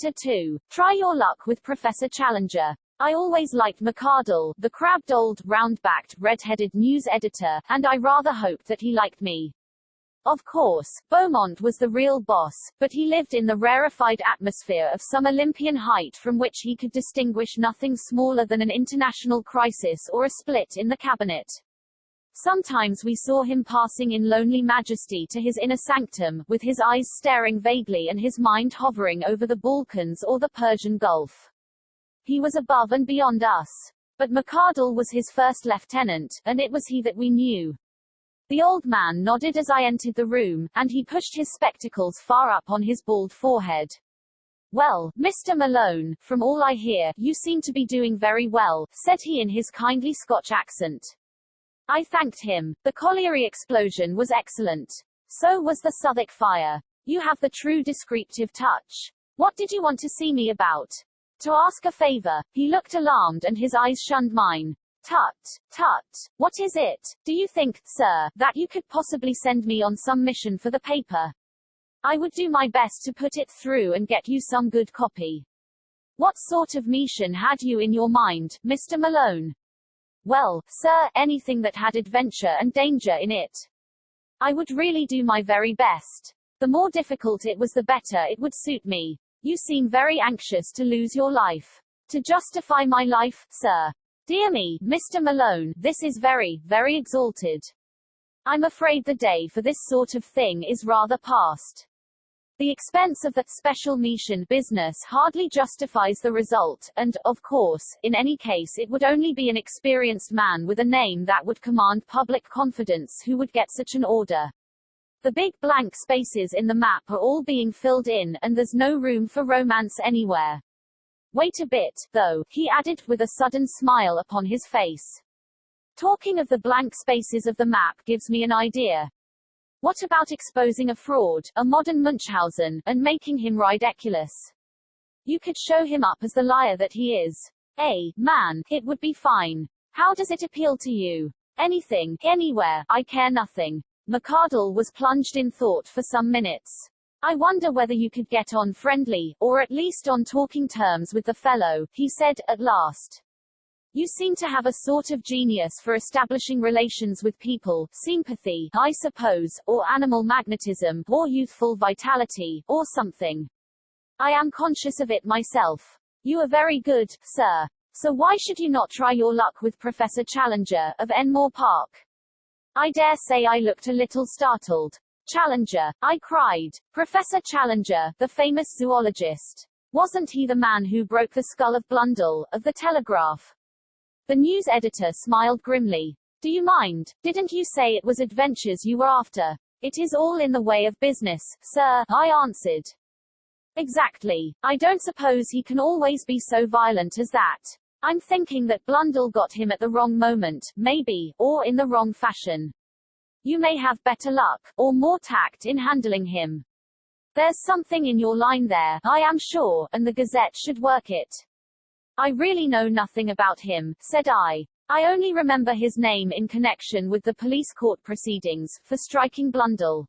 Chapter 2. Try your luck with Professor Challenger. I always liked McArdle, the crabbed old, round-backed, red-headed news editor, and I rather hoped that he liked me. Of course, Beaumont was the real boss, but he lived in the rarefied atmosphere of some Olympian height from which he could distinguish nothing smaller than an international crisis or a split in the cabinet. Sometimes we saw him passing in lonely majesty to his inner sanctum, with his eyes staring vaguely and his mind hovering over the Balkans or the Persian Gulf. He was above and beyond us. But McArdle was his first lieutenant, and it was he that we knew. The old man nodded as I entered the room, and he pushed his spectacles far up on his bald forehead. Well, Mr. Malone, from all I hear, you seem to be doing very well, said he in his kindly Scotch accent. I thanked him. The colliery explosion was excellent. So was the Southwark fire. You have the true descriptive touch. What did you want to see me about? To ask a favor. He looked alarmed and his eyes shunned mine. Tut, tut. What is it? Do you think, sir, that you could possibly send me on some mission for the paper? I would do my best to put it through and get you some good copy. What sort of mission had you in your mind, Mr. Malone? Well, sir, anything that had adventure and danger in it. I would really do my very best. The more difficult it was, the better it would suit me. You seem very anxious to lose your life. To justify my life, sir. Dear me, Mr. Malone, this is very, very exalted. I'm afraid the day for this sort of thing is rather past. The expense of the special mission business hardly justifies the result, and, of course, in any case it would only be an experienced man with a name that would command public confidence who would get such an order. The big blank spaces in the map are all being filled in, and there's no room for romance anywhere. Wait a bit, though, he added, with a sudden smile upon his face. Talking of the blank spaces of the map gives me an idea. What about exposing a fraud, a modern Munchausen, and making him ridiculous? You could show him up as the liar that he is. Man, it would be fine. How does it appeal to you? Anything, anywhere, I care nothing. McArdle was plunged in thought for some minutes. I wonder whether you could get on friendly, or at least on talking terms with the fellow, he said, at last. You seem to have a sort of genius for establishing relations with people, sympathy, I suppose, or animal magnetism, or youthful vitality, or something. I am conscious of it myself. You are very good, sir. So why should you not try your luck with Professor Challenger, of Enmore Park? I dare say I looked a little startled. Challenger, I cried. Professor Challenger, the famous zoologist. Wasn't he the man who broke the skull of Blundell, of the Telegraph? The news editor smiled grimly. Do you mind? Didn't you say it was adventures you were after? It is all in the way of business, sir, I answered. Exactly. I don't suppose he can always be so violent as that. I'm thinking that Blundell got him at the wrong moment, maybe, or in the wrong fashion. You may have better luck, or more tact in handling him. There's something in your line there, I am sure, and the Gazette should work it. I really know nothing about him, said I. I only remember his name in connection with the police court proceedings, for striking Blundell.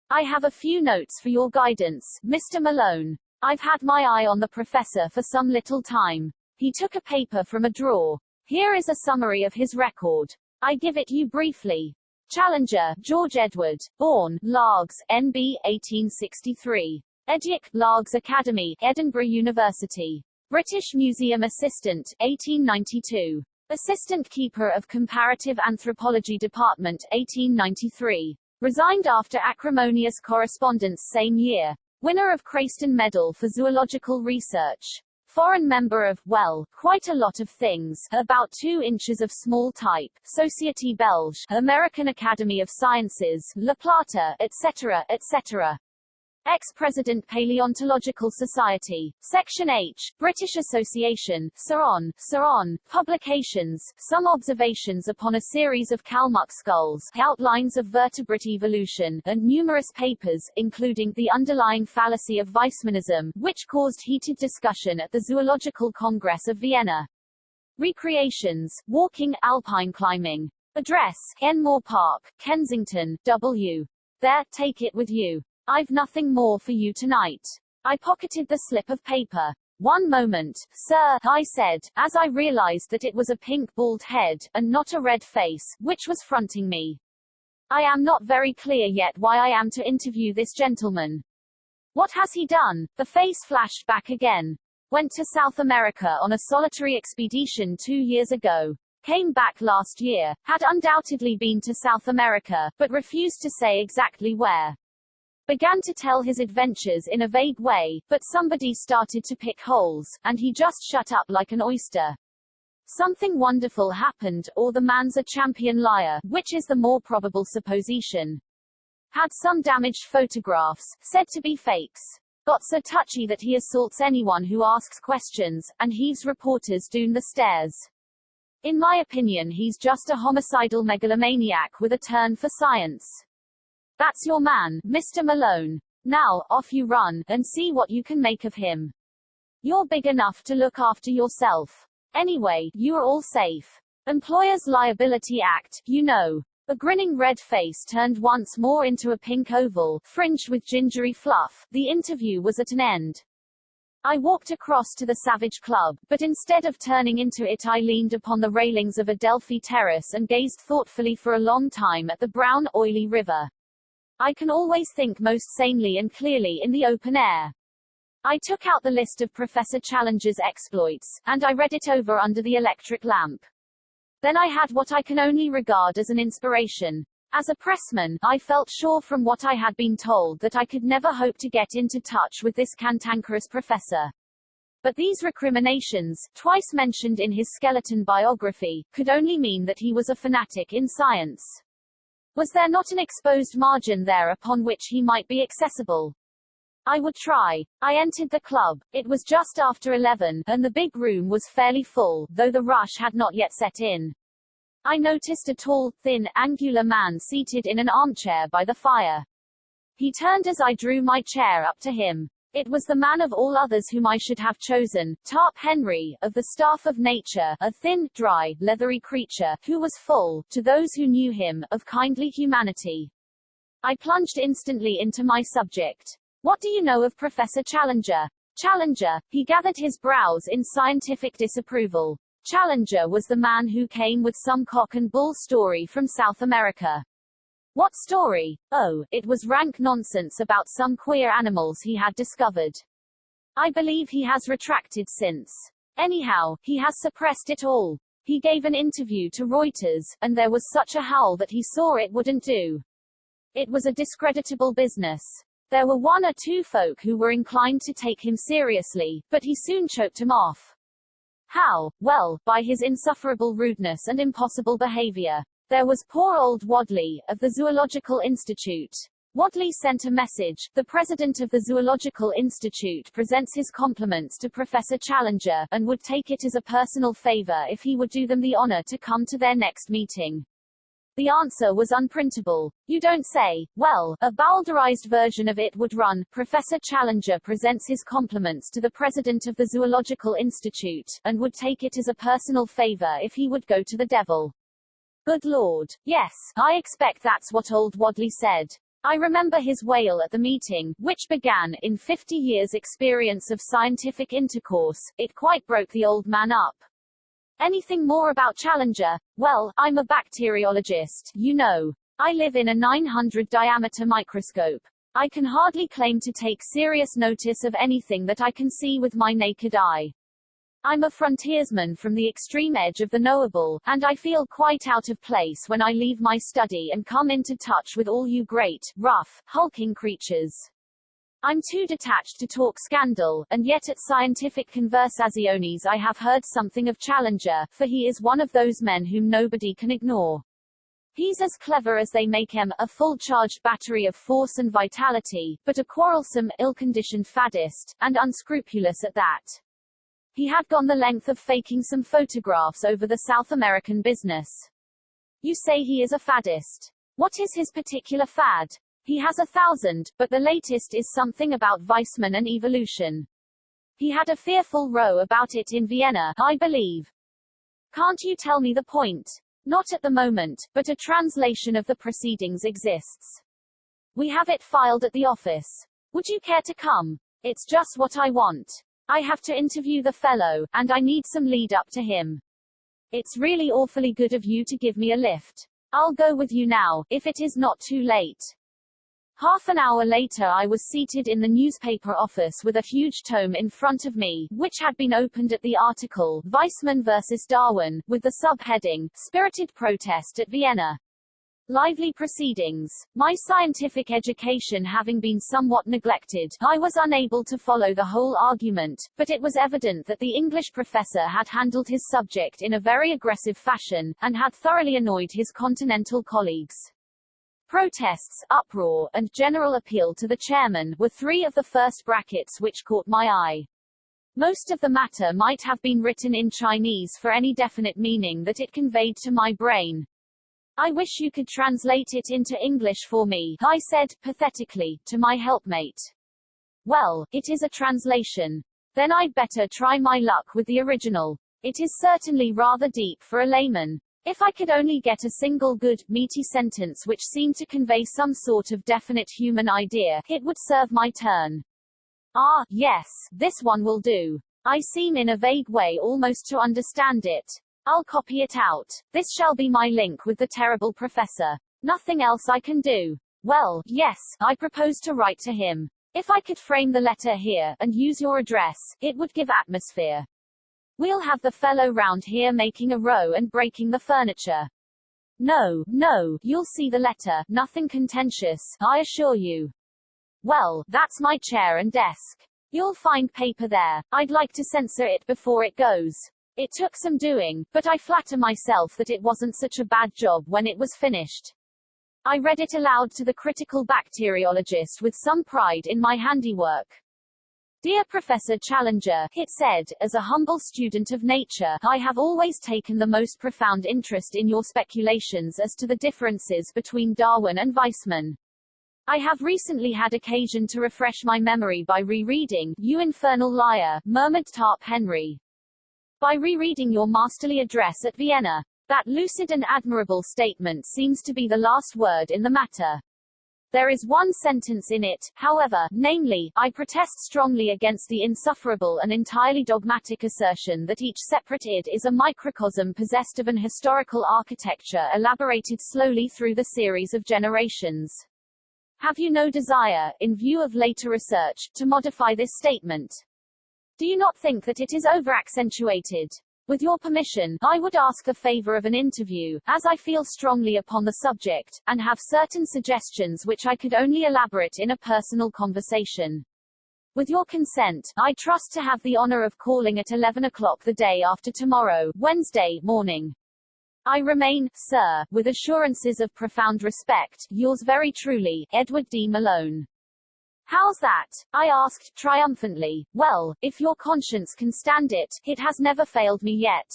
I have a few notes for your guidance, Mr. Malone. I've had my eye on the professor for some little time. He took a paper from a drawer. Here is a summary of his record. I give it you briefly. Challenger, George Edward, born, Largs, N.B., 1863. Ediac, Largs Academy, Edinburgh University. British Museum Assistant, 1892. Assistant Keeper of Comparative Anthropology Department, 1893. Resigned after acrimonious correspondence same year. Winner of Crayston Medal for Zoological Research. Foreign member of, well, quite a lot of things, about 2 inches of small type, Société Belge, American Academy of Sciences, La Plata, etc., etc. Ex-President Paleontological Society, Section H, British Association, Saron, Publications, Some Observations upon a Series of Kalmuck Skulls, Outlines of Vertebrate Evolution, and numerous papers, including The Underlying Fallacy of Weismannism, which caused heated discussion at the Zoological Congress of Vienna. Recreations, walking, alpine climbing. Address, Enmore Park, Kensington, W. There, take it with you. I've nothing more for you tonight. I pocketed the slip of paper. "One moment, sir," I said, as I realized that it was a pink bald head, and not a red face, which was fronting me. "I am not very clear yet why I am to interview this gentleman." "What has he done?" The face flashed back again. "Went to South America on a solitary expedition 2 years ago. Came back last year. Had undoubtedly been to South America, but refused to say exactly where. Began to tell his adventures in a vague way, but somebody started to pick holes, and he just shut up like an oyster. Something wonderful happened, or the man's a champion liar, which is the more probable supposition. Had some damaged photographs, said to be fakes. Got so touchy that he assaults anyone who asks questions, and heaves reporters down the stairs. In my opinion, he's just a homicidal megalomaniac with a turn for science. That's your man, Mr. Malone. Now, off you run, and see what you can make of him. You're big enough to look after yourself. Anyway, you're all safe. Employers' Liability Act, you know." The grinning red face turned once more into a pink oval, fringed with gingery fluff. The interview was at an end. I walked across to the Savage Club, but instead of turning into it I leaned upon the railings of Adelphi Terrace and gazed thoughtfully for a long time at the brown, oily river. I can always think most sanely and clearly in the open air. I took out the list of Professor Challenger's exploits, and I read it over under the electric lamp. Then I had what I can only regard as an inspiration. As a pressman, I felt sure from what I had been told that I could never hope to get into touch with this cantankerous professor. But these recriminations, twice mentioned in his skeleton biography, could only mean that he was a fanatic in science. Was there not an exposed margin there upon which he might be accessible? I would try. I entered the club. It was just after 11, and the big room was fairly full, though the rush had not yet set in. I noticed a tall, thin, angular man seated in an armchair by the fire. He turned as I drew my chair up to him. It was the man of all others whom I should have chosen, Tarp Henry, of the staff of nature, a thin, dry, leathery creature, who was full, to those who knew him, of kindly humanity. I plunged instantly into my subject. "What do you know of Professor Challenger?" Challenger, he gathered his brows in scientific disapproval. Challenger was the man who came with some cock and bull story from South America. What story? Oh, it was rank nonsense about some queer animals he had discovered. I believe he has retracted since. Anyhow, he has suppressed it all. He gave an interview to Reuters, and there was such a howl that he saw it wouldn't do. It was a discreditable business. There were 1 or 2 folk who were inclined to take him seriously, but he soon choked him off. How? Well, by his insufferable rudeness and impossible behavior. There was poor old Wadley, of the Zoological Institute. Wadley sent a message. The president of the Zoological Institute presents his compliments to Professor Challenger, and would take it as a personal favor if he would do them the honor to come to their next meeting. The answer was unprintable. You don't say. Well, a bowdlerized version of it would run, Professor Challenger presents his compliments to the president of the Zoological Institute, and would take it as a personal favor if he would go to the devil. Good Lord. Yes, I expect that's what old Wadley said. I remember his wail at the meeting, which began, in 50 years' experience of scientific intercourse. It quite broke the old man up. Anything more about Challenger? Well, I'm a bacteriologist, you know. I live in a 900 diameter microscope. I can hardly claim to take serious notice of anything that I can see with my naked eye. I'm a frontiersman from the extreme edge of the knowable, and I feel quite out of place when I leave my study and come into touch with all you great, rough, hulking creatures. I'm too detached to talk scandal, and yet at scientific conversazioni I have heard something of Challenger, for he is one of those men whom nobody can ignore. He's as clever as they make him, a full-charged battery of force and vitality, but a quarrelsome, ill-conditioned faddist, and unscrupulous at that. He had gone the length of faking some photographs over the South American business. You say he is a faddist. What is his particular fad? He has 1,000, but the latest is something about Weissman and evolution. He had a fearful row about it in Vienna, I believe. Can't you tell me the point? Not at the moment, but a translation of the proceedings exists. We have it filed at the office. Would you care to come? It's just what I want. I have to interview the fellow, and I need some lead up to him. It's really awfully good of you to give me a lift. I'll go with you now, if it is not too late. Half an hour later I was seated in the newspaper office with a huge tome in front of me, which had been opened at the article, Weissman vs. Darwin, with the subheading, Spirited Protest at Vienna. Lively proceedings. My scientific education having been somewhat neglected, I was unable to follow the whole argument, but it was evident that the English professor had handled his subject in a very aggressive fashion, and had thoroughly annoyed his continental colleagues. Protests, uproar, and general appeal to the chairman were three of the first brackets which caught my eye. Most of the matter might have been written in Chinese for any definite meaning that it conveyed to my brain. I wish you could translate it into English for me, I said, pathetically, to my helpmate. Well, it is a translation. Then I'd better try my luck with the original. It is certainly rather deep for a layman. If I could only get a single good, meaty sentence which seemed to convey some sort of definite human idea, it would serve my turn. Ah, yes, this one will do. I seem in a vague way almost to understand it. I'll copy it out. This shall be my link with the terrible professor. Nothing else I can do. Well, yes, I propose to write to him. If I could frame the letter here, and use your address, it would give atmosphere. We'll have the fellow round here making a row and breaking the furniture. No, no, you'll see the letter, nothing contentious, I assure you. Well, that's my chair and desk. You'll find paper there. I'd like to censor it before it goes. It took some doing, but I flatter myself that it wasn't such a bad job when it was finished. I read it aloud to the critical bacteriologist with some pride in my handiwork. Dear Professor Challenger, it said, as a humble student of nature, I have always taken the most profound interest in your speculations as to the differences between Darwin and Weissman. I have recently had occasion to refresh my memory by rereading, You Infernal Liar, murmured Tarp Henry. By rereading your masterly address at Vienna. That lucid and admirable statement seems to be the last word in the matter. There is one sentence in it, however, namely, I protest strongly against the insufferable and entirely dogmatic assertion that each separate id is a microcosm possessed of an historical architecture elaborated slowly through the series of generations. Have you no desire, in view of later research, to modify this statement? Do you not think that it is over-accentuated? With your permission, I would ask the favor of an interview, as I feel strongly upon the subject, and have certain suggestions which I could only elaborate in a personal conversation. With your consent, I trust to have the honor of calling at 11 o'clock the day after tomorrow, Wednesday, morning. I remain, sir, with assurances of profound respect, yours very truly, Edward D. Malone. How's that? I asked, triumphantly. Well, if your conscience can stand it, it has never failed me yet.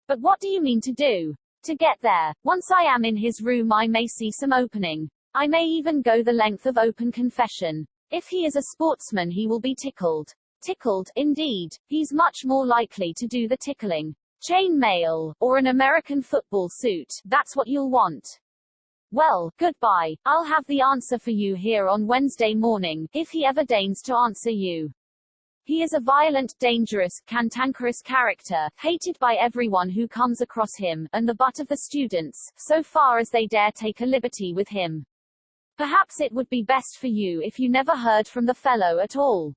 But what do you mean to do? To get there, once I am in his room I may see some opening. I may even go the length of open confession. If he is a sportsman he will be tickled. Tickled, indeed. He's much more likely to do the tickling. Chain mail, or an American football suit, that's what you'll want. Well, goodbye. I'll have the answer for you here on Wednesday morning, if he ever deigns to answer you. He is a violent, dangerous, cantankerous character, hated by everyone who comes across him, and the butt of the students, so far as they dare take a liberty with him. Perhaps it would be best for you if you never heard from the fellow at all.